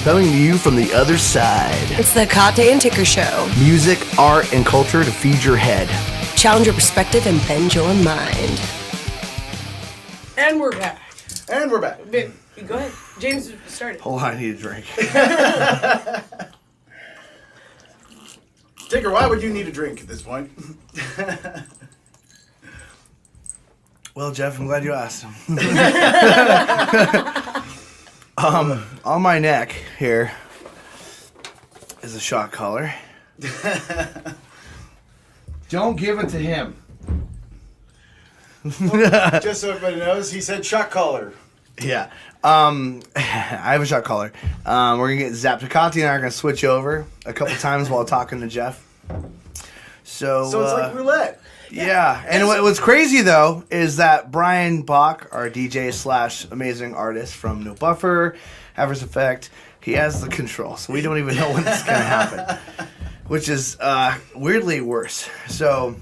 coming to you from the other side. It's the Hekate and Ticker Show. Music, art, and culture to feed your head. Challenge your perspective and bend your mind. And we're back. And we're back. Go ahead. James, start it. Hold on, I need a drink. Tigger, why would you need a drink at this point? Well, Jeff, I'm glad you asked. On my neck here is a shot collar. Don't give it to him. Just so everybody knows, he said shot collar. Yeah. I have a shot collar. We're going to get zapped. Hekate and I are going to switch over a couple times while talking to Jeff. So So it's like roulette. Yeah. And what's crazy, though, is that Brian Bach, our DJ / amazing artist from No Buffer, Havers Effect, he has the control. So we don't even know when it's going to happen, which is weirdly worse. So...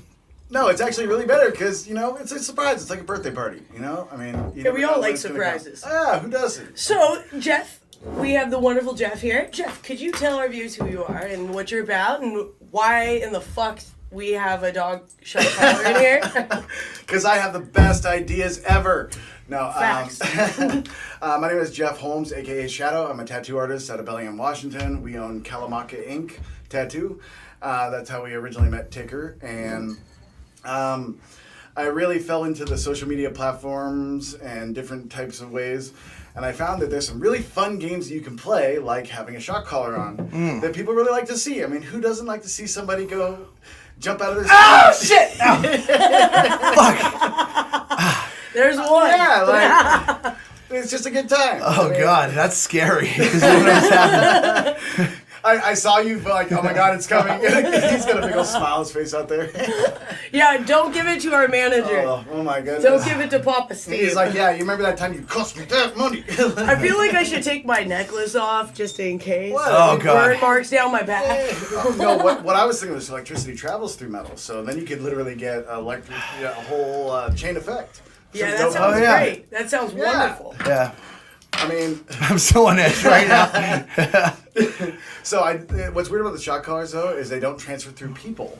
No, it's actually really better because, you know, it's a surprise. It's like a birthday party, you know? I mean... Yeah, we all like surprises. Ah, who doesn't? So, Jeff, we have the wonderful Jeff here. Jeff, could you tell our viewers who you are and what you're about and why in the fuck we have a dog shot collar in here? Because I have the best ideas ever. No, Facts. My name is Jeff Holmes, a.k.a. Shadow. I'm a tattoo artist out of Bellingham, Washington. We own Kalamaka Ink Tattoo. That's how we originally met Ticker. And... I really fell into the social media platforms and different types of ways, and I found that there's some really fun games that you can play, like having a shot collar on, that people really like to see. I mean, who doesn't like to see somebody go jump out of their Oh, shit! Oh. Fuck! There's one. Yeah, like, it's just a good time. Oh, God, that's scary. Because you know what's happening. I saw you like, oh my God, it's coming. He's got a big old smile on his face out there. Yeah, don't give it to our manager. Oh my goodness. Don't give it to Papa Steve. He's like, yeah, you remember that time you cost me that money? I feel like I should take my necklace off just in case. What? Oh, Burn God. marks down my back. No, what I was thinking was electricity travels through metal, so then you could literally get a whole chain effect. Yeah, Some that dope- sounds yeah. great. That sounds wonderful. Yeah. I mean, I'm so on edge right now. so what's weird about the shot collars though is they don't transfer through people.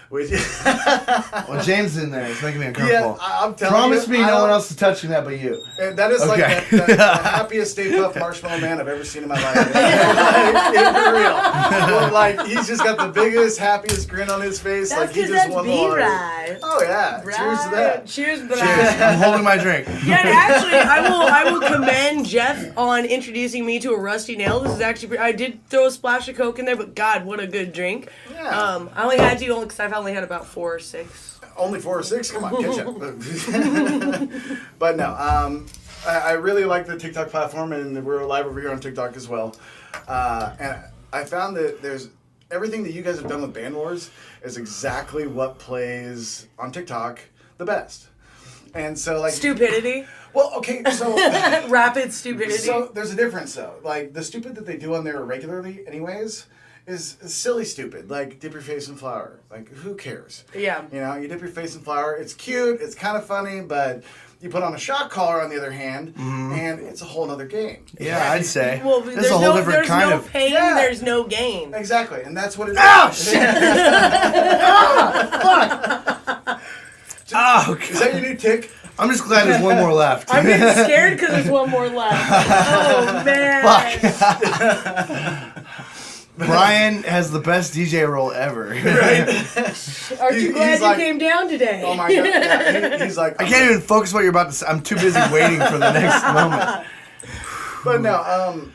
Which, Well, James is in there. It's making me uncomfortable. I'm telling Promise you, me no one else is touching that but you. That is Okay. like the happiest Stay Puft Marshmallow Man I've ever seen in my life. Like, for real. Well, like, he's just got the biggest, happiest grin on his face. That's like he because just that's won the lottery. B-Ride. Oh yeah. Cheers to that. Cheers, Cheers. Brad. I'm holding my drink. Yeah, and actually, I will commend Jeff on introducing me to a rusty nail. This is actually I did throw a splash of Coke in there, but God, what a good drink. Yeah. I only had to because I've only had about 4 or 6. Only 4 or 6? Come on, catch up. But no, I really like the TikTok platform, and we're live over here on TikTok as well. And I found that there's everything that you guys have done with Band Wars is exactly what plays on TikTok the best. And so, like... Stupidity. Well, okay, so... Rapid stupidity. So there's a difference, though. Like, the stupid that they do on there regularly anyways... is silly stupid, like dip your face in flour. Like, who cares? Yeah. You know, you dip your face in flour, it's cute, it's kind of funny, but you put on a shot collar on the other hand, and it's a whole other game. Yeah, I'd say. Well, this is a whole different kind there's of... no pain, Yeah. there's no gain. Exactly, and that's what it is. Oh, shit! Oh, Is God. that your new tick? I'm just glad there's one more left. I'm getting scared because there's one more left. Oh, man. Fuck. Brian has the best DJ role ever. Right? Aren't you glad He's you like, came down today? Oh my God. Yeah, he's like... I can't even focus what you're about to say. I'm too busy waiting for the next moment. But no,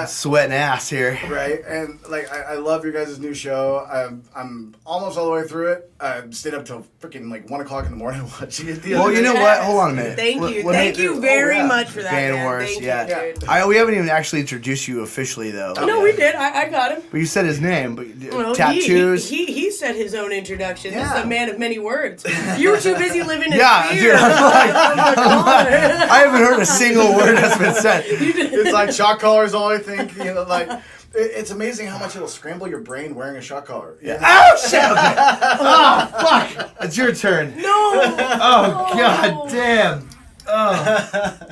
Sweating ass here. right, and like I love your guys' new show. I'm almost all the way through it. I stayed up till freaking like 1 o'clock in the morning watching it. The Well, other you know day. what? Hold on a minute. Thank Let- you. let me- Thank you very yeah. much for that, Band man. Wars, Thank yeah. you, dude. We haven't even actually introduced you officially, though. No, we did. I got him. But you said his name. But Well, tattoos. He said his own introduction. This Yeah. is a man of many words. You were too busy living in Yeah, fear. dude, I'm like- Oh my God. I haven't heard a single word that's been said. It's like shot collar is all I think. You know, like it's amazing how much it'll scramble your brain wearing a shot collar. Yeah. Oh, shit! Okay. Oh, fuck! It's your turn. No. Oh, God damn. Oh.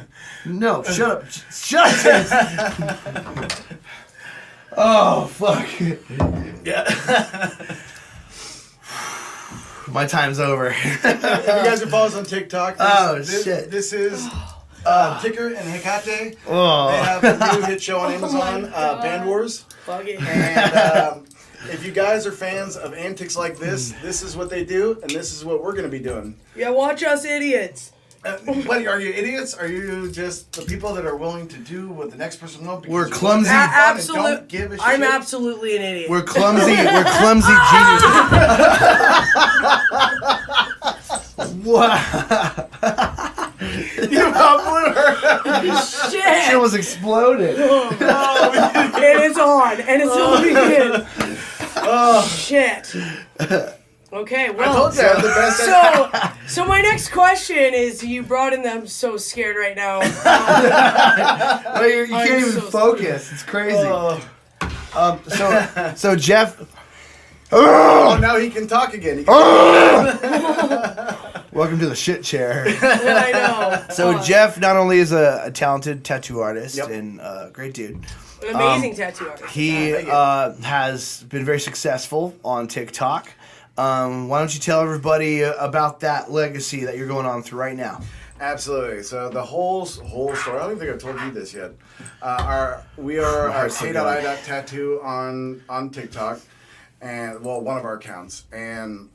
No, shut up. Shut up, James. Oh, fuck. Yeah. My time's over. If you guys are following us on TikTok, shit. This is Ticker and Hekate. Oh. They have a new hit show on Amazon, Band Wars. Fuck it. And if you guys are fans of antics like this is what they do, and this is what we're going to be doing. Yeah, watch us idiots. What, are you idiots? Are you just the people that are willing to do what the next person won't? We're clumsy. Don't give a shit? I'm absolutely an idiot. We're clumsy. We're clumsy geniuses. Wow. You about blew her. Shit. Shit was exploded. And it's on. And it's on again. Oh. Shit. Okay, well. I told you I had the best. So my next question is, you brought in them so scared right now. Well, you can't even focus. It's crazy. So Jeff. Oh, now he can talk again. Welcome to the shit chair. I know. So Jeff not only is a talented tattoo artist Yep. and a great dude. An amazing tattoo artist. He has been very successful on TikTok. Why don't you tell everybody about that legacy that you're going on through right now? Absolutely. So the whole story. I don't think I've told you this yet. We are K.I.Tattoo on TikTok, and one of our accounts. And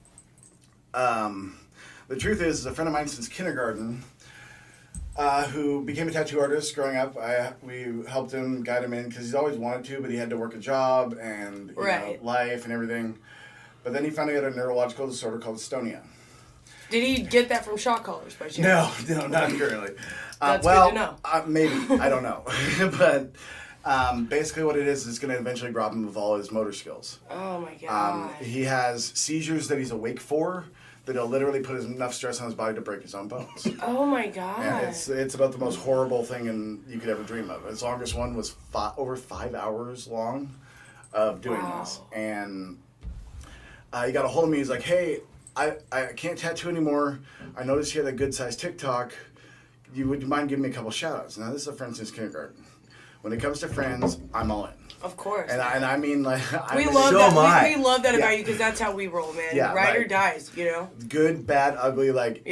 the truth is a friend of mine since kindergarten, who became a tattoo artist growing up. We helped him, guide him in because he's always wanted to, but he had to work a job and you know, life and everything. But then he found out a neurological disorder called dystonia. Did he get that from shot callers by chance? No, not currently. That's good to know. Maybe. I don't know. But basically what it is it's going to eventually rob him of all his motor skills. Oh, my God. He has seizures that he's awake for that he'll literally put enough stress on his body to break his own bones. Oh, my God. And it's about the most horrible thing you could ever dream of. His longest one was over 5 hours long of doing this. And he got a hold of me. He's like, hey, I can't tattoo anymore. I noticed you had a good-sized TikTok. Would you mind giving me a couple shout-outs? Now, this is a friend since kindergarten. When it comes to friends, I'm all in. Of course. And I mean, like... We love that. We love that about you because that's how we roll, man. Yeah, Ride or dies, you know? Good, bad, ugly, like...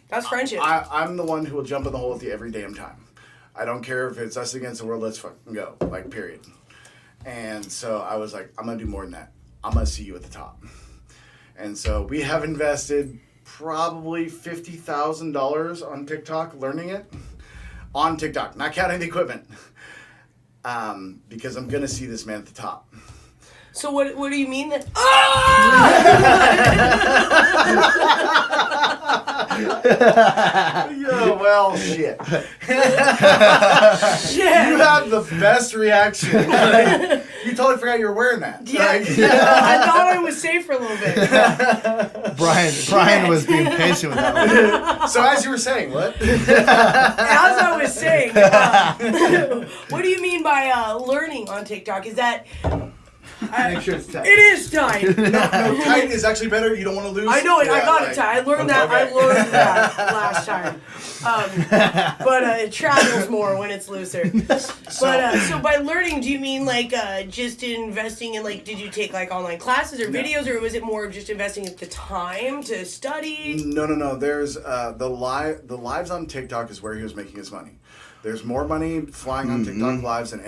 That's friendship. I'm the one who will jump in the hole with you every damn time. I don't care if it's us against the world, let's fucking go. Like, period. And so I was like, I'm going to do more than that. I'm going to see you at the top. And so we have invested probably $50,000 on TikTok learning it. On TikTok, not counting the equipment. Because I'm going to see this man at the top. So what do you mean that... Yeah, well, shit. Shit. You have the best reaction. You totally forgot you were wearing that. Yeah, I thought I was safe for a little bit. Brian was being patient with that one. So as you were saying, what? As I was saying, what do you mean by learning on TikTok? Is that... Make sure it's tight. It is tight. No, tight is actually better. You don't want to lose. I know it. Yeah, I got it tight. I learned that. Okay. I learned that last time. But it travels more when it's looser. But so by learning, do you mean like just investing in like? Did you take like online classes or videos, or was it more of just investing at the time to study? No. There's the lives on TikTok is where he was making his money. There's more money flying on TikTok lives than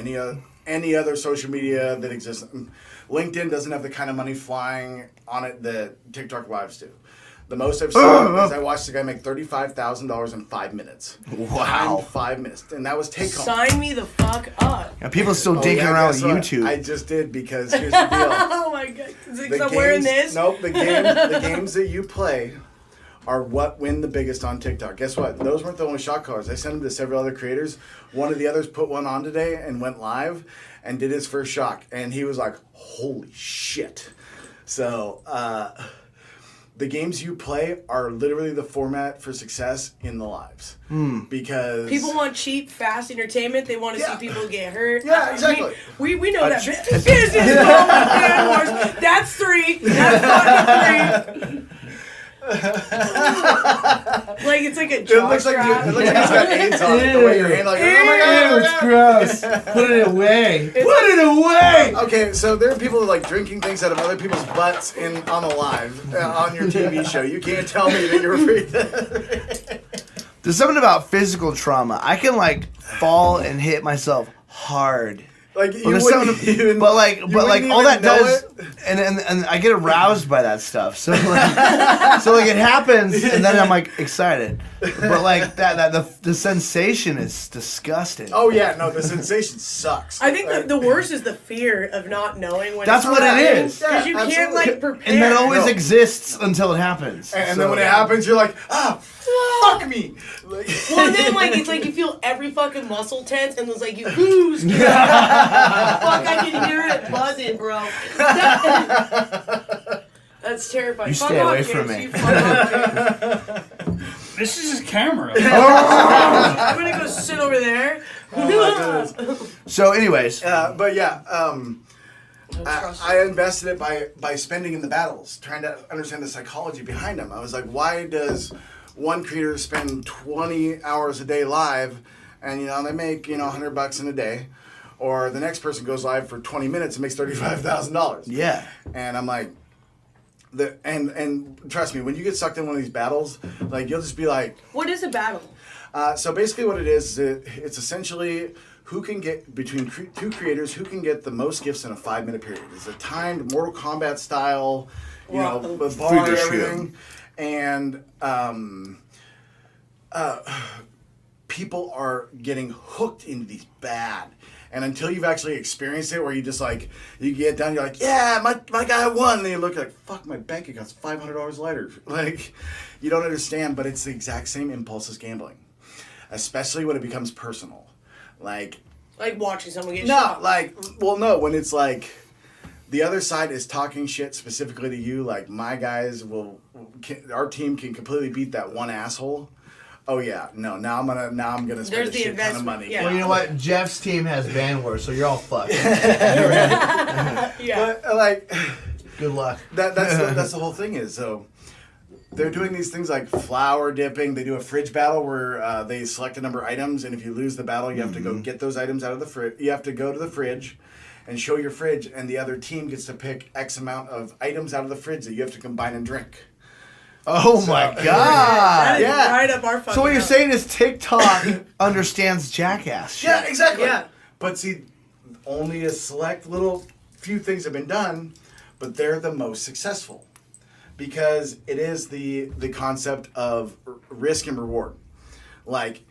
any other social media that exists. LinkedIn doesn't have the kind of money flying on it that TikTok lives do. The most I've seen is I watched the guy make $35,000 in 5 minutes. Wow. 5 minutes. And that was take home. Sign me the fuck up. And people still digging around with YouTube. I just did because here's the deal. Oh my god. Because I'm wearing this? Nope, the games that you play are what win the biggest on TikTok. Guess what? Those weren't the only shot callers. I sent them to several other creators. One of the others put one on today and went live and did his first shock. And he was like, holy shit. So, the games you play are literally the format for success in the lives. Because... people want cheap, fast entertainment. They want to see people get hurt. Yeah, exactly. We know that. Business, Band Wars. That's 3. That's fucking 3. Like it's like a It jaw looks like strap. it looks like it's got AIDS on it. The way your hand, like, oh my god, Ew, it's gross. Put it away. Put it away. Okay, so there are people like drinking things out of other people's butts on a live on your TV show. You can't tell me that you're afraid. There's something about physical trauma. I can like fall and hit myself hard. Like you But, there's wouldn't something- even, but like you all wouldn't that even know does, it. and I get aroused by that stuff. So like it happens, and then I'm like excited. But like the sensation is disgusting. Oh yeah, no, the sensation sucks. I think the worst is the fear of not knowing when. That's it's what it happening, is. because you Yeah, can't absolutely. like prepare. And that always No. exists until it happens. And So, then when it happens, you're like, fuck me. Like, Well, and then like it's like you feel every fucking muscle tense, and it's like you lose. Fuck, I can hear it buzzing, bro. That's terrifying. You Fuck stay off, away James. from me. You fuck off, James. This is his camera. I'm gonna go sit over there. So, anyways, but yeah, I invested it by spending in the battles, trying to understand the psychology behind them. I was like, why does one creator spend 20 hours a day live, and they make $100 in a day, or the next person goes live for 20 minutes and makes $35,000. yeah. And I'm like, and trust me, when you get sucked in one of these battles, like you'll just be like, What is a battle? so basically what it is, it's essentially who can get, between two creators, who can get the most gifts in a 5-minute period. It's a timed Mortal Kombat style, with bar and everything. And people are getting hooked into these bad. And until you've actually experienced it, where you just like, you get done, you're like, yeah, my guy won. And then you look like, fuck, my bank account's $500 later. Like, you don't understand, but it's the exact same impulse as gambling. Especially when it becomes personal. Like watching someone get shot. when it's like, the other side is talking shit specifically to you, like, my guys our team can completely beat that one asshole. Oh yeah, no. Now I'm gonna spend a shit ton of money. Yeah. Well, you know what? Jeff's team has ban wars, so you're all fucked. Yeah. But like, Good luck. that's the whole thing is so. They're doing these things like flower dipping. They do a fridge battle where they select a number of items, and if you lose the battle, you have to go get those items out of the fridge. You have to go to the fridge and show your fridge, and the other team gets to pick X amount of items out of the fridge that you have to combine and drink. Oh my That god. is Yeah. right up our fucking So what you're alley. saying is TikTok understands jackass shit. Yeah, exactly. Yeah. But see, only a select little few things have been done, but they're the most successful. Because it is the concept of risk and reward. Like,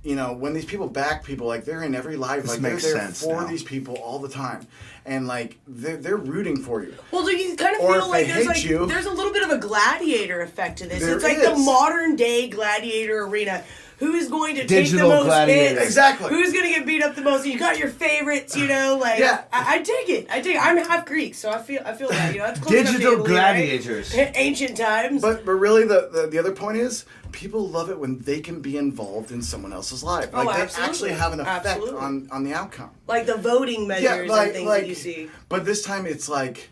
when these people back people, like, they're in every live, This like, they're makes there sense for now. these people all the time. And, like, they're rooting for you. Well, so you kind of Or feel if like they there's hate you- there's a little bit of a gladiator effect to this. There It's like the is. modern day gladiator arena. Who is going to Digital take the most gladiator. hits? Exactly. Who's going to get beat up the most? You got your favorites, like. Yeah. I dig it. I'm half Greek, so I feel that. That's close enough to Digital Italy, right? gladiators. Ancient times. But really, the other point is, people love it when they can be involved in someone else's life. Oh, Like, they absolutely. actually have an effect Absolutely. on the outcome. like the voting measures and things that you see. But this time it's like,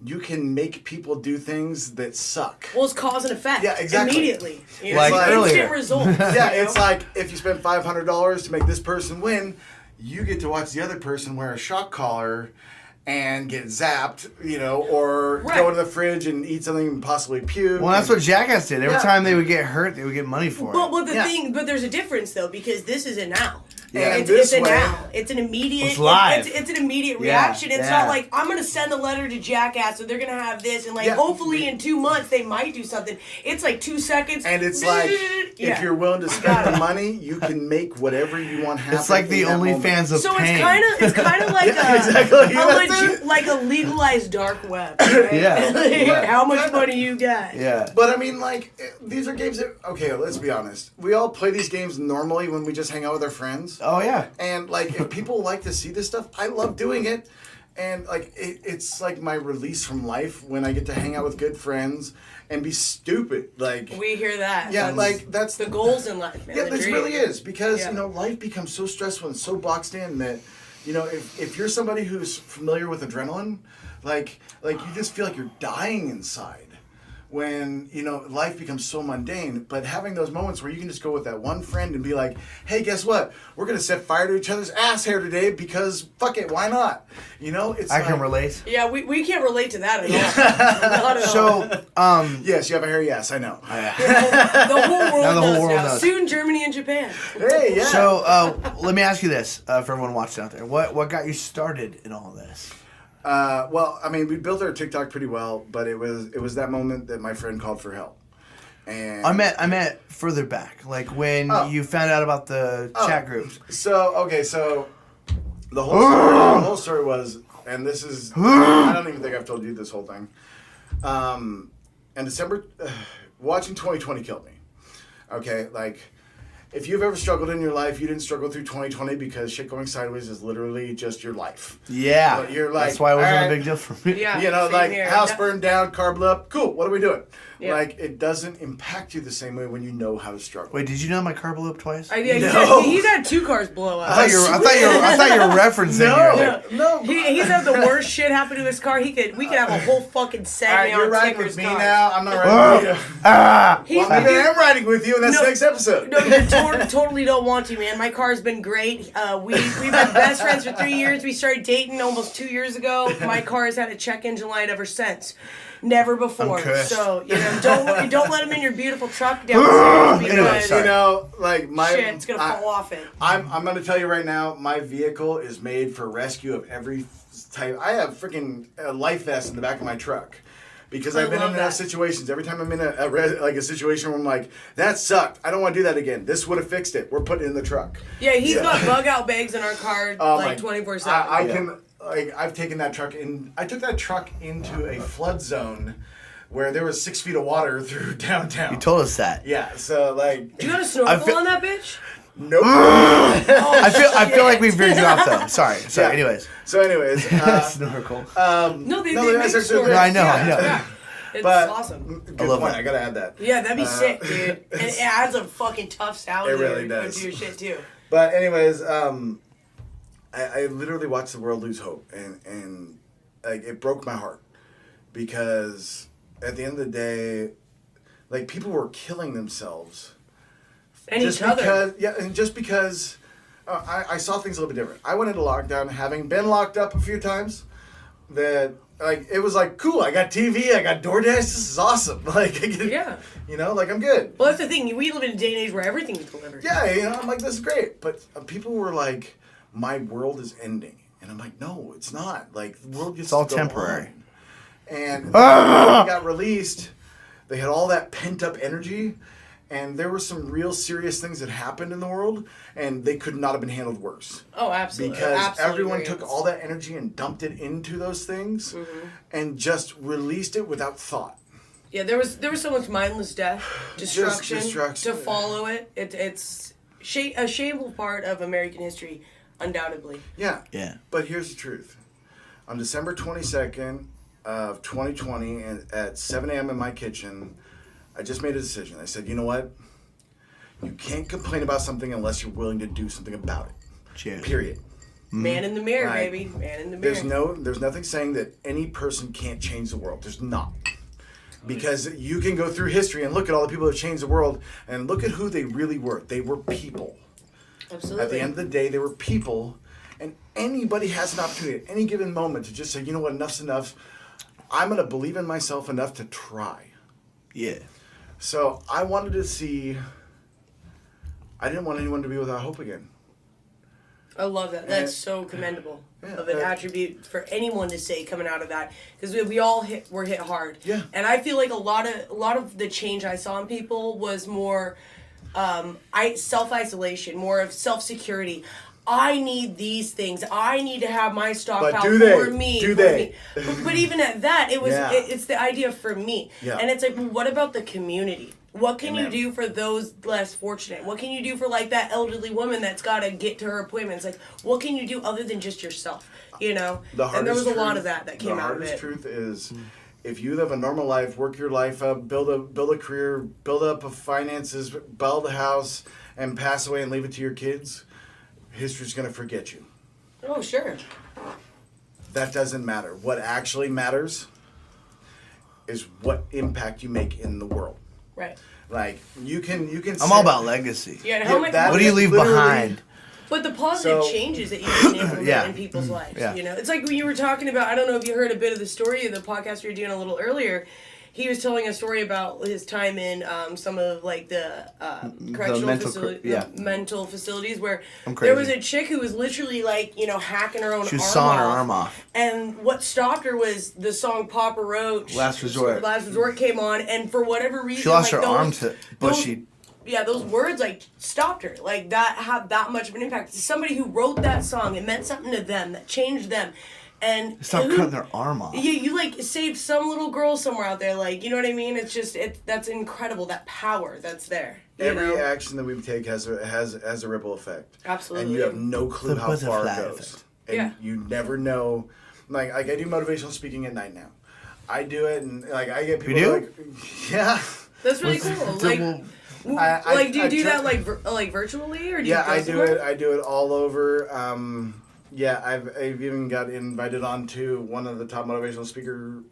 you can make people do things that suck. Well, it's cause and effect. Yeah, exactly. Immediately. Like earlier. Instant results. Yeah, you it's know? like, if you spend $500 to make this person win, you get to watch the other person wear a shock collar and get zapped, or Right. go to the fridge and eat something and possibly puke. Well, that's what Jackass did. Every Yeah. time they would get hurt, they would get money for But, it. but the Yeah. thing, but there's a difference though, because this is a now. Yeah. And It's this a way- now. It's an immediate. It's live. It's an immediate Yeah, reaction. It's yeah. not like I'm gonna send a letter to Jackass, so they're gonna have this, and like Yeah. hopefully in 2 months they might do something. It's like 2 seconds. And it's like, Yeah. if you're willing to spend the money, you can make whatever you want happen. It's like the in that moment. OnlyFans of So pain. it's kind of like Yeah, a, exactly. a That's legit, it. like a legalized dark web. Right? Yeah. Like, Yeah. How much money you got? Yeah. But I mean, like, these are games that, okay, let's be honest. We all play these games normally when we just hang out with our friends. Oh yeah. And, like, if people like to see this stuff, I love doing it. And, like, it's like my release from life when I get to hang out with good friends and be stupid. Like, We hear that. yeah, like, that's the goals in life, man. Yeah, the this dream. really is. Because, Yeah. life becomes so stressful and so boxed in that, if you're somebody who's familiar with adrenaline, like you just feel like you're dying inside. when, you know, life becomes so mundane, but having those moments where you can just go with that one friend and be like, hey, guess what? We're going to set fire to each other's ass hair today because fuck it, why not? You know, it's I can relate. Yeah, we can't relate to that at all. Not at all. So, yes, you have a hairy ass, I know. The whole world Now the whole knows world now. knows. Soon Germany and Japan. Hey, yeah. So, let me ask you this for everyone watching out there: what got you started in all this? Well, I mean, we built our TikTok pretty well, but it was that moment that my friend called for help. And I meant further back, like when you found out about the chat groups. So the whole story was, and this is, I don't even think I've told you this whole thing. In December, watching 2020 killed me. Okay, like, if you've ever struggled in your life, you didn't struggle through 2020 because shit going sideways is literally just your life. Yeah, But you're like, that's why it wasn't all a right, big deal for me. Yeah. you know, same like, here. house burned down, car blew up. Cool, what are we doing? Yeah. Like, it doesn't impact you the same way when you know how to struggle. Wait, did you know my car blew up twice? No. He's had 2 cars blow up. I thought you were referencing. No, here. no. He's had the worst shit happen to his car. We could have a whole fucking All right, segment you're on riding Ticker's with me car. now. I'm not riding with you. He's Well, maybe I am riding with you, and that's No. next episode. No, you totally don't want to, man. My car's been great. We've been best friends for 3 years. We started dating almost 2 years ago. My car has had a check engine light ever since. Never before. I'm cursed. So don't let him in your beautiful truck downstairs because sorry. You know, like my shit's gonna fall off it. I'm gonna tell you right now, my vehicle is made for rescue of every type. I have freaking a life vest in the back of my truck. Because I I've been in love enough that. situations. Every time I'm in a situation where I'm like, that sucked. I don't want to do that again. This would have fixed it. We're putting it in the truck. Yeah, he's got bug out bags in our car like 24/7. I can, like, I've taken that truck in. I took that truck into a flood zone where there was 6 feet of water through downtown. You told us that. Yeah, so like, Do you got a snorkel feel- on that bitch? nope. I feel like we veered you off though. Sorry. Yeah. Anyways, So anyways, snorkel. No, they no, make that's actually- snorkels. No, I know, Yeah, I know. yeah. It's but awesome. Good I love point. that. I gotta add that. Yeah, that'd be sick, dude. And it adds a fucking tough sound It to really your, does. to your shit too. But anyways, I literally watched the world lose hope, and like, it broke my heart because at the end of the day, like, people were killing themselves And just each other. because, yeah, and just because I saw things a little bit different. I went into lockdown having been locked up a few times. That, like, it was like, cool. I got TV. I got DoorDash. This is awesome. Like, Yeah. you know, like, I'm good. Well, that's the thing. We live in a day and age where everything's delivered. Yeah, you know, I'm like, this is great. But people were like, my world is ending. And I'm like, no, it's not. Like, the world gets It's all to go temporary. on. And when it got released, they had all that pent-up energy. And there were some real serious things that happened in the world. And they could not have been handled worse. Oh, absolutely. Because Absolutely everyone agree. took all that energy and dumped it into those things. And just released it without thought. Yeah, there was so much mindless death, destruction, destruction. to follow it. It's a shameful part of American history, undoubtedly. Yeah. Yeah. But here's the truth. On December 22nd of 2020, and at 7 a.m. in my kitchen, I just made a decision. I said, you know what? You can't complain about something unless you're willing to do something about it. Cheers. Period. Man in the mirror, Right. baby. Man in the mirror. There's nothing saying that any person can't change the world. There's not. Because you can go through history and look at all the people that changed the world and look at who they really were. They were people. Absolutely. At the end of the day, they were people, and anybody has an opportunity at any given moment to just say, you know what, enough's enough. I'm going to believe in myself enough to try. Yeah. So I wanted to see, I didn't want anyone to be without hope again. I love that. That's so commendable Yeah, of an attribute for anyone to say coming out of that, because we all were hit hard. Yeah. And I feel like a lot of the change I saw in people was more self-isolation, more of self-security. I need these things. I need to have my stockpile But do they? for me. Do for they? me. But even at that, it was Yeah. it's the idea for me. Yeah. And it's like, well, what about the community? What can Amen. you do for those less fortunate? What can you do for, like, that elderly woman that's got to get to her appointments? Like, what can you do other than just yourself? You know? And there was a lot of that came out of it. The hardest truth is, if you live a normal life, work your life up, build a career, build up finances, build a house, and pass away and leave it to your kids, history's going to forget you. Oh, sure. That doesn't matter. What actually matters is what impact you make in the world. Right. Like you can. I'm all about legacy. Yeah. And how much? that- What do you leave literally- behind? But the positive So- changes that you can implement Yeah. in people's lives, Yeah. you know, it's like when you were talking about. I don't know if you heard a bit of the story of the podcast we were doing a little earlier. He was telling a story about his time in some of like the correctional mental facilities where there was a chick who was literally like hacking her own. She was arm sawing her off. arm off. And what stopped her was the song Papa Roach. Last Resort. Last Resort came on, and for whatever reason, She lost like, her those- arm to, but those- she. Yeah, those words like stopped her. Like that had that much of an impact. Somebody who wrote that song, it meant something to them that changed them. And Stop cutting their arm off. Yeah, you like saved some little girl somewhere out there. Like, you know what I mean? It's just that's incredible. That power that's there. Every action that we take has a ripple effect. Absolutely. And you have no clue The how far it butterfly goes. effect. And Yeah. you never know. Like I do motivational speaking at night now. I do it, and like I get people You do? like, yeah. That's really cool. Like, do you do that like virtually or do Yeah, you I go do somewhere? it. I do it all over. Yeah, I've even got invited on to one of the top motivational speakers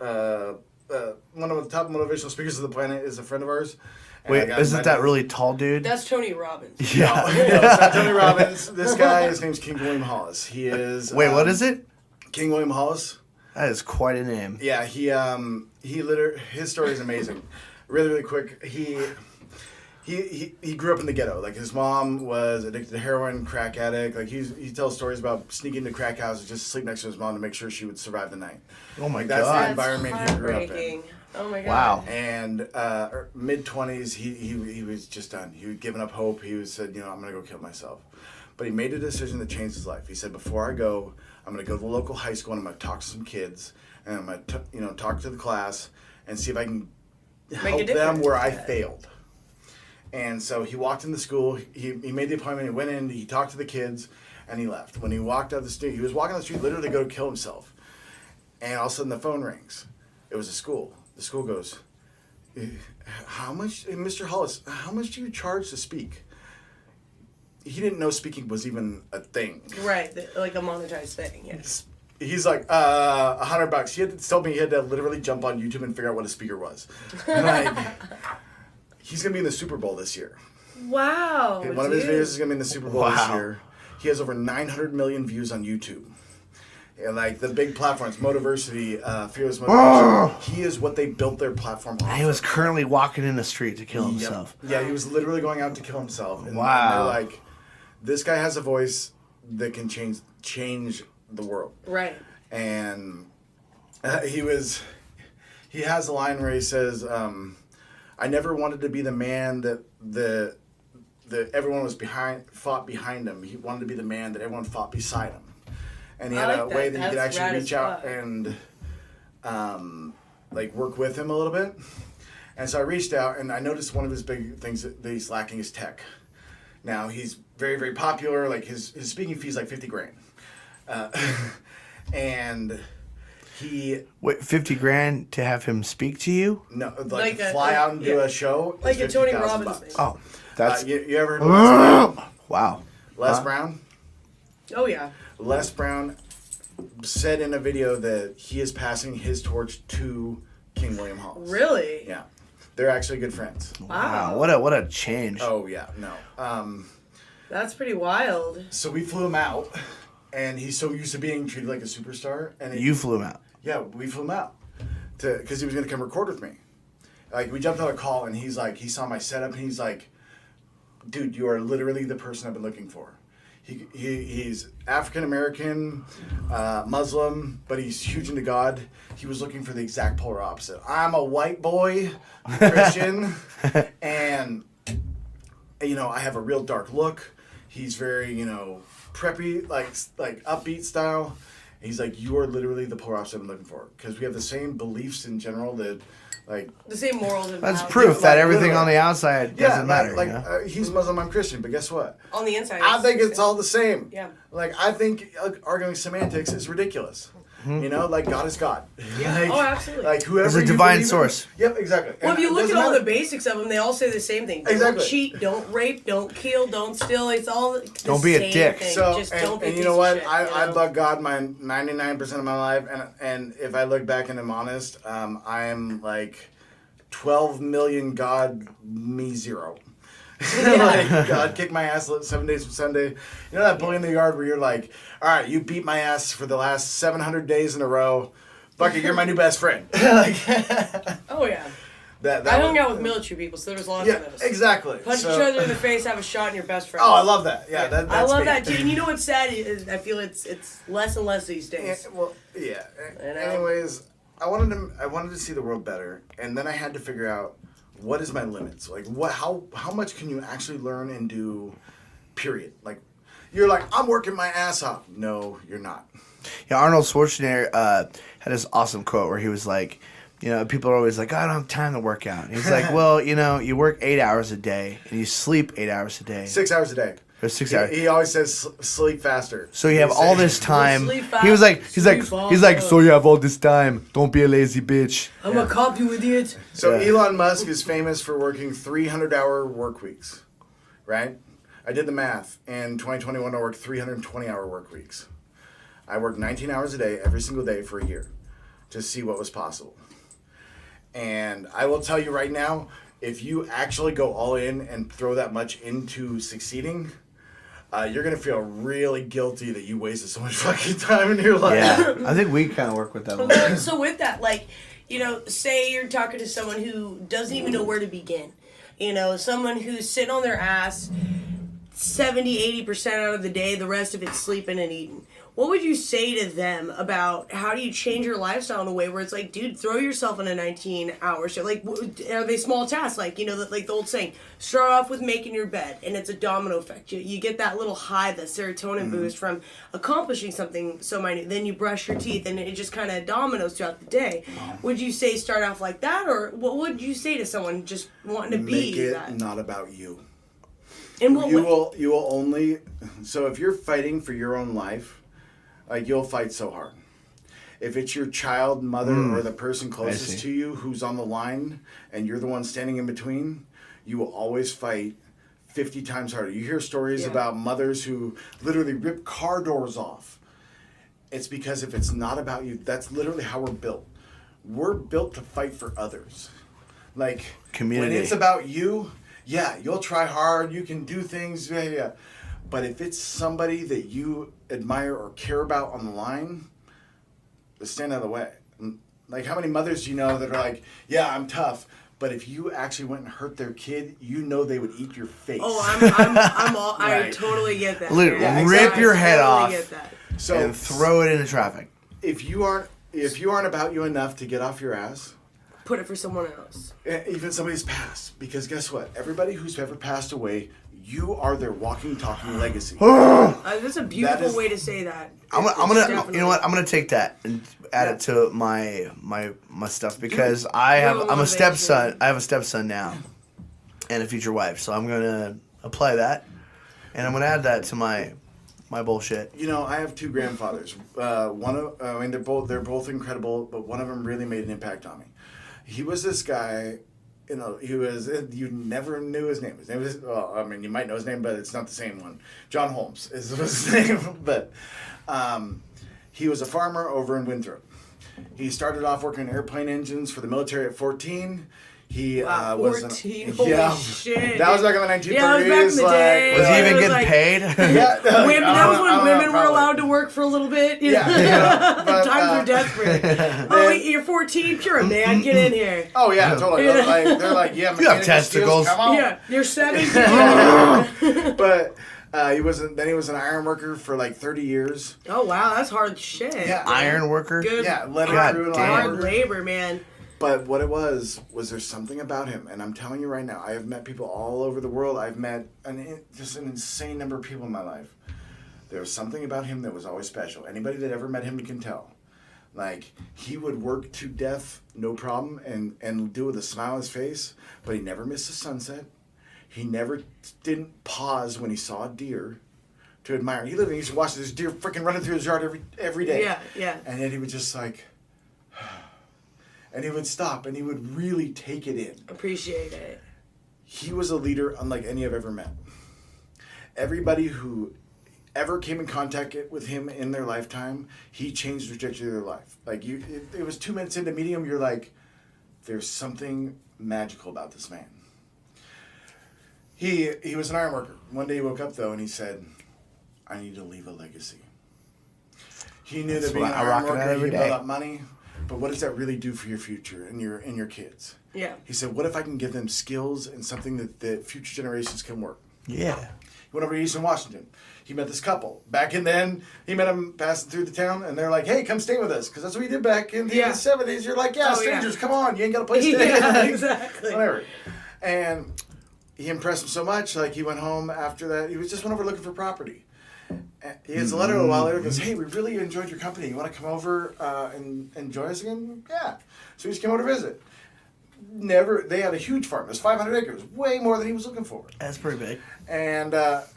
of the planet is a friend of ours. And I Wait, got isn't that invited- really tall, dude? That's Tony Robbins. Yeah. No, it's not Tony Robbins. This guy, his name's King William Hollis. He is. Wait, what is it? King William Hollis. That is quite a name. Yeah, he literally, his story is amazing. Really quick, he grew up in the ghetto. Like his mom was addicted to heroin, crack addict. Like he tells stories about sneaking to crack houses just to sleep next to his mom to make sure she would survive the night. Oh my Like, that's god. the environment he grew up in. Heartbreaking. Oh my god. Wow. And mid-20s, he was just done. He had given up hope. He said, I'm gonna go kill myself. But he made a decision that changed his life. He said, before I go, I'm gonna go to the local high school and I'm gonna talk to some kids and I'm gonna talk to the class and see if I can help them difference where with I that. failed. And so he walked in the school. He made the appointment. He went in. He talked to the kids, and he left. When he walked out the street, he was walking down the street literally to go kill himself. And all of a sudden, the phone rings. It was a school. The school goes, "How much, Mr. Hollis? How much do you charge to speak?" He didn't know speaking was even a thing. Right, like a monetized thing. Yes. He's like, $100. He told me he had to literally jump on YouTube and figure out what a speaker was. Like, he's gonna be in the Super Bowl this year. Wow. One of his videos is gonna be in the Super Bowl this Wow. year. He has over 900 million views on YouTube. And like the big platforms, Motiversity, Fearless Motivation, he is what they built their platform on. He was currently walking in the street to kill himself. Yeah, he was literally going out to kill himself. And Wow. they're like, this guy has a voice that can change the world. Right. And he has a line where he says, I never wanted to be the man that everyone was fought behind him. He wanted to be the man that everyone fought beside him. And he had I a like way that. that he could That's actually rad reach as out fuck. and like work with him a little bit. And so I reached out and I noticed one of his big things that he's lacking is tech. Now he's very, very popular. Like his speaking fee is like $50,000. And he Wait, 50 grand to have him speak to you? Like a- fly out and do yeah. a show. Like is a Tony $50,000 Robbins bucks. thing. Oh, that's You ever heard of Les Brown? wow. Les Huh? Brown? Oh yeah. Les Brown said in a video that he is passing his torch to King William Hollis. Really? Yeah. They're actually good friends. Wow. What a change. Oh, yeah. No. That's pretty wild. So we flew him out, and he's so used to being treated like a superstar. And You flew him out. Yeah, we flew him out because he was going to come record with me. Like, we jumped on a call, and he's like, he saw my setup, and he's like, dude, you are literally the person I've been looking for. He's African-American, Muslim, but he's huge into God. He was looking for the exact polar opposite. I'm a white boy, Christian, and, I have a real dark look. He's very, preppy, like upbeat style. He's like, you are literally the polar opposite I'm looking for. Because we have the same beliefs in general that, like... The same morals and That's values. proof that like, everything literally. on the outside doesn't matter. Like, you know? he's Muslim, I'm Christian, but guess what? On the inside. I think it's all the same. Yeah. Like, I think arguing semantics is ridiculous. You know, like God is God. Yeah. Like, Oh, absolutely. Like whoever There's a you divine believe in- source. Yep, exactly. Well, And if you it look at doesn't all the matter. basics of them, they all say the same thing. Don't Exactly. cheat, don't rape, don't kill, don't steal. It's all the Don't be a same dick. thing. So, Just don't be a and you piece know of what? shit, I you know? bug God my 99% of my life, and if I look back and I'm honest, I am like 12 million God, me zero. Like, God kicked my ass 7 days from Sunday. You know that bully in the yard where you're like, all right, you beat my ass for the last 700 days in a row. Fuck it, you're my new best friend. Like, Oh, yeah. that I hung was- out with military people, so there was lots Yeah, of those. exactly. Punch So- each other in the face, have a shot, and your best friend. Oh, I love that. Yeah, that's I love me. that too. And you know what's sad is I feel it's less and less these Yeah, days. well, yeah. You know? Anyways, I wanted to see the world better, and then I had to figure out what is my limits. Like, how much can you actually learn and do? Period. Like, you're like, I'm working my ass off. No, you're not. Yeah, Arnold Schwarzenegger had this awesome quote where he was like, you know, people are always like, oh, I don't have time to work out. And he's like, well, you know, you work 8 hours a day and you sleep 8 hours a day. 6 hours a day. Or 6 hours. He always says sleep faster. So you have all this time. Sleep He was like, fast, he's like, sleep he's like, fast. so you have all this time. Don't be a lazy bitch. I'm a cop, you idiot. So Yeah. Elon Musk is famous for working 300-hour work weeks, right? I did the math. In 2021, I worked 320-hour work weeks. I worked 19 hours a day every single day for a year to see what was possible. And I will tell you right now, if you actually go all in and throw that much into succeeding, you're going to feel really guilty that you wasted so much fucking time in your life. Yeah, I think we kind of work with that a little bit. So with that, like, you know, say you're talking to someone who doesn't even know where to begin. You know, someone who's sitting on their ass 70-80% out of the day, the rest of it's sleeping and eating. What would you say to them about how do you change your lifestyle in a way where it's like, dude, throw yourself in a 19-hour shift? Like, are they small tasks? Like, you know, like the old saying, start off with making your bed, and it's a domino effect. You get that little high, that serotonin boost from accomplishing something so minute. Then you brush your teeth, and it just kind of dominoes throughout the day. Would you say start off like that, or what would you say to someone just wanting to Make be it that? not about you. In what You way? will only, so if you're fighting for your own life, like you'll fight so hard. If it's your child, mother, or the person closest see. to you who's on the line and you're the one standing in between, you will always fight 50 times harder. You hear stories Yeah. about mothers who literally rip car doors off. It's because if it's not about you, that's literally how we're built. We're built to fight for others. Like, Community. when it's about you, yeah, you'll try hard, you can do things, yeah. But if it's somebody that you admire or care about on the line, just stand out of the way. Like, how many mothers do you know that are like, yeah, I'm tough, but if you actually went and hurt their kid, you know they would eat your face. Oh, I'm all. I Right. totally get that. Literally, man. rip your head totally off. Get that. So And throw it into traffic. if you aren't about you enough to get off your ass, Put it for someone else. even somebody's passed, because guess what? Everybody who's ever passed away, you are their walking, talking legacy. That's a beautiful That is- way to say that. I'm It's gonna, definitely- you know what? I'm gonna take that and add it to my stuff because I'm a motivation. stepson. I have a stepson now, and a future wife. So I'm gonna apply that, and I'm gonna add that to my bullshit. You know, I have two grandfathers. They're both incredible, but one of them really made an impact on me. He was this guy. You know, you never knew his name. His name was, well, I mean, you might know his name, but it's not the same one. John Holmes was his name. But he was a farmer over in Winthrop. He started off working airplane engines for the military at 14. He Wow, was 14? Holy shit. That was back in the 1930s. Yeah, it was back in the day. Was he Yeah, even it was getting like- paid? Yeah, Women, that was I when don't know, women were probably. allowed to work for a little bit. You Yeah, know? yeah, but, Times are desperate. Oh, wait, you're 14? You're a man. Get in here. Oh yeah, totally. They're like, yeah, You have mechanical skills, testicles. Come on. Yeah, you're 7. But he was an iron worker for like 30 years. Oh, wow, that's hard shit. Yeah. Iron worker. Good. Yeah, letter God crew and damn. all Hard that. labor, man. But what it was there's something about him, and I'm telling you right now, I have met people all over the world. I've met just an insane number of people in my life. There was something about him that was always special. Anybody that ever met him can tell. Like, he would work to death, no problem, and do it with a smile on his face, but he never missed a sunset. He never didn't pause when he saw a deer to admire. He lived in Eastern Washington. There's deer freaking running through his yard every day. Yeah, yeah. And then he would just like, and he would stop and he would really take it in. Appreciate it. He was a leader unlike any I've ever met. Everybody who ever came in contact with him in their lifetime, he changed the trajectory of their life. Like it was 2 minutes into meeting him, you're like, there's something magical about this man. He was an iron worker. One day he woke up though and he said, I need to leave a legacy. He knew that being an iron worker, he built up money, but what does that really do for your future and your kids? Yeah. He said, what if I can give them skills and something that future generations can work? Yeah. He went over to Eastern Washington. He met this couple. Back in then, he met them passing through the town, and they're like, hey, come stay with us. Because that's what we did back in the 70s. You're like, strangers, come on. You ain't got a place to stay. Yeah, exactly. Whatever. And he impressed him so much, like he went home after that. He just went over looking for property. He gets a letter a while later, goes, hey, we really enjoyed your company. You want to come over and join us again? Yeah. So he just came over to visit. They had a huge farm. It was 500 acres, way more than he was looking for. That's pretty big. And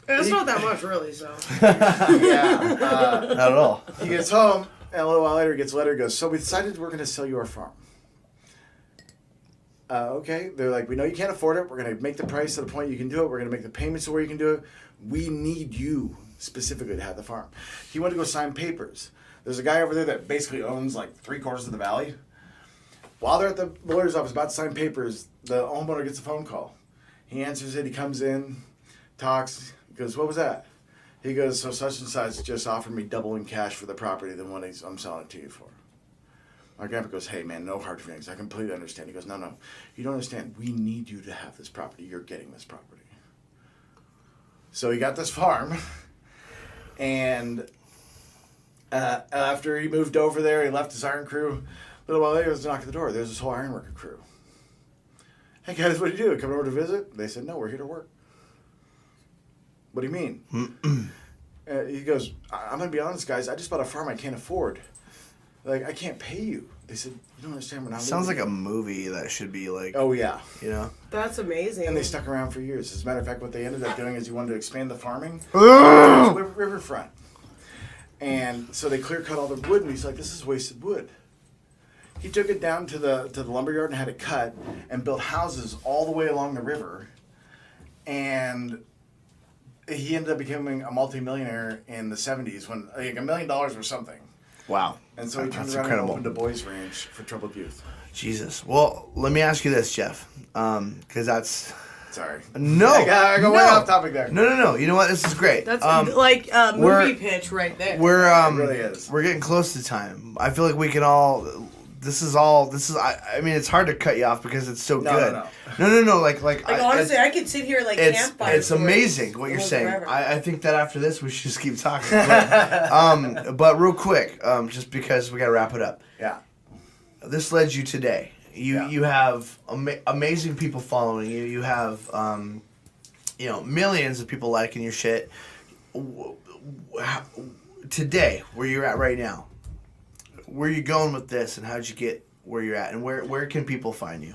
It's not that much, really, so. yeah. Not at all. He gets home, and a little while later, he gets a letter, goes, so we decided we're going to sell you our farm. Okay. They're like, we know you can't afford it. We're going to make the price to the point you can do it. We're going to make the payments to where you can do it. We need you specifically to have the farm. He went to go sign papers. There's a guy over there that basically owns like 3/4 of the valley. While they're at the lawyer's office about to sign papers, the homeowner gets a phone call. He answers it. He comes in, talks. He goes, what was that? He goes, so such and such just offered me double in cash for the property than what I'm selling it to you for. My grandpa goes, hey, man, no hard feelings. I completely understand. He goes, no, you don't understand. We need you to have this property. You're getting this property. So he got this farm, and after he moved over there, he left his iron crew. A little while later, he was knocking at the door. There's this whole ironworker crew. Hey, guys, what do you do? Coming over to visit? They said, no, we're here to work. What do you mean? He goes, I'm going to be honest, guys. I just bought a farm I can't afford. Like, I can't pay you. They said, you don't understand. We're not Sounds like leaving. a movie that should be like, Oh, yeah. you know? That's amazing. And they stuck around for years. As a matter of fact, what they ended up doing is he wanted to expand the farming riverfront. And so they clear cut all the wood, and he's like, this is wasted wood. He took it down to the lumberyard and had it cut and built houses all the way along the river. And he ended up becoming a multimillionaire in the 70s when like $1 million or something. Wow. And so he turned around and opened a boys' ranch for troubled youth. Jesus. Well, let me ask you this, Jeff, because that's... Sorry. No. I go way off topic there. No. You know what? This is great. That's like a movie pitch right there. We're It really is. We're getting close to time. I feel like we can all... This is. I mean, it's hard to cut you off because it's so good. No. Like honestly, I could sit here like campfire. It's amazing what you're saying. I think that after this, we should just keep talking. But real quick, just because we gotta wrap it up. Yeah. This led you today. You have amazing people following you. You have millions of people liking your shit. Today, where you're at right now. Where are you going with this, and how'd you get where you're at, and where can people find you?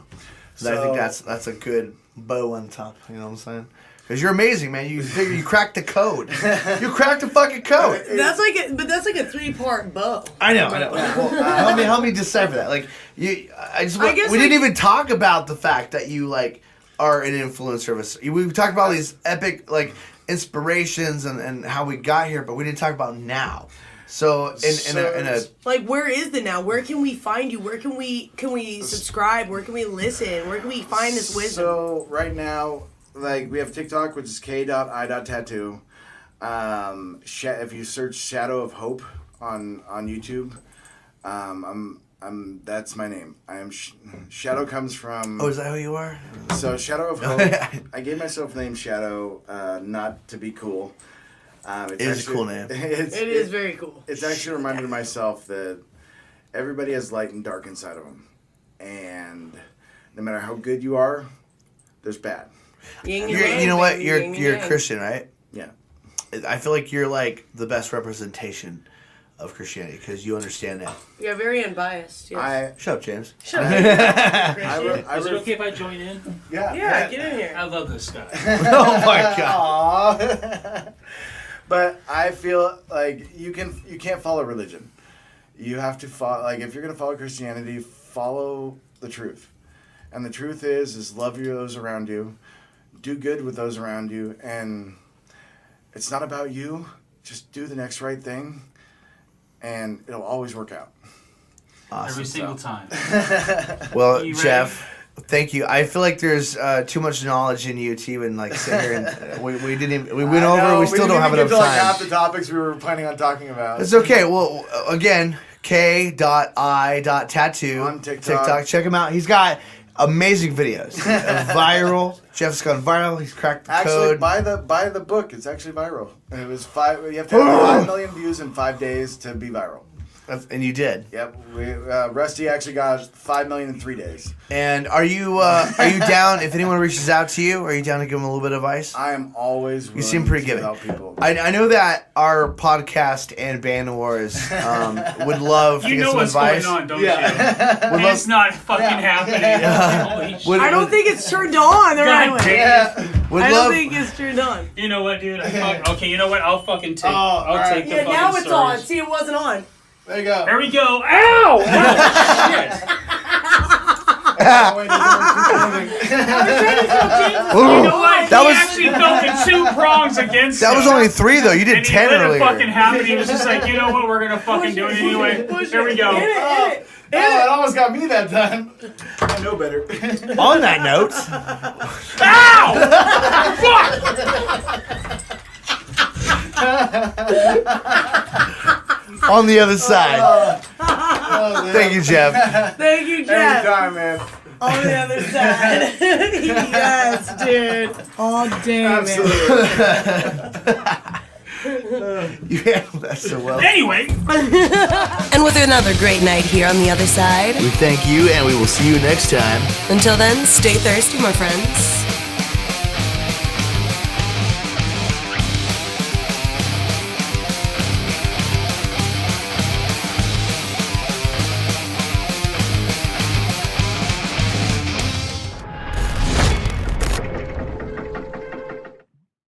So I think that's a good bow on top. You know what I'm saying? Because you're amazing, man. You cracked the code. You cracked the fucking code. That's like a 3-part bow. I know. Well, help me decipher that. Like we didn't even talk about the fact that you like are an influencer of us. We talked about these epic like inspirations and how we got here, but we didn't talk about now. So in a like, where is the now? Where can we find you? Where can we subscribe? Where can we listen? Where can we find this wisdom? So right now, like we have TikTok, which is k.i.tattoo. If you search Shadow of Hope on YouTube, that's my name. I am Shadow comes from. Oh, is that who you are? So Shadow of Hope. I gave myself the name Shadow, not to be cool. It is a cool name. It is very cool. It's actually a reminder to myself that everybody has light and dark inside of them. And no matter how good you are, there's bad. You know what? You're a Christian, right? Yeah. I feel like you're like the best representation of Christianity because you understand that. You're very unbiased. Yes. Shut up, James. Shut up. Is it okay if I join in? Yeah, get in here. I love this guy. Oh my God. But I feel like you can't follow religion. You have to follow, like, if you're going to follow Christianity, follow the truth. And the truth is love those around you, do good with those around you, and it's not about you. Just do the next right thing, and it'll always work out. Awesome. Every single time. Well, You Jeff, thank you. I feel like there's too much knowledge in you to even like sit here and we didn't even, we went I over. know, We still don't have enough to, like, time. half the topics we were planning on talking about. It's okay. Well, again, k.i.tattoo On TikTok. Check him out. He's got amazing videos. Viral. Jeff's gone viral. He's cracked the Actually, code. buy the book. It's actually viral. And it was you have to have 5 million views in 5 days to be viral. And you did. Yep. Rusty actually got 5 million in 3 days. And are you down? If anyone reaches out to you, are you down to give them a little bit of advice? I am always willing You seem pretty to giving. help people. I know that our podcast and Band Wars would love to You get know some what's advice. going on, don't Would you? And love- it's not fucking happening. Holy shit. Would- I don't think it's turned on the right God way. damn. would I love- don't think it's turned on. You know what, dude? Okay, you know what? I'll fucking take. all I'll right. take the Yeah, fucking now it's on. surge. See, it wasn't on. There you go. There we go. Ow! Ow! Shit. I was trying to tell James. Ooh, You know what? that He was actually fell in 2 prongs against that him. was only 3 though. You did And he 10 let earlier. it fucking happen. He was just like, you know what? We're gonna fucking do it anyway. Here we go. Hit it, hit it. Oh, it almost got me that time. I know better. On that note, on the other side. Thank you, Jeff. Thank you, Every Jeff. time, man. On the other side. Yes, dude. All day, man. Absolutely. You handled that so well. Anyway. And with another great night here on the other side. We thank you, and we will see you next time. Until then, stay thirsty, my friends.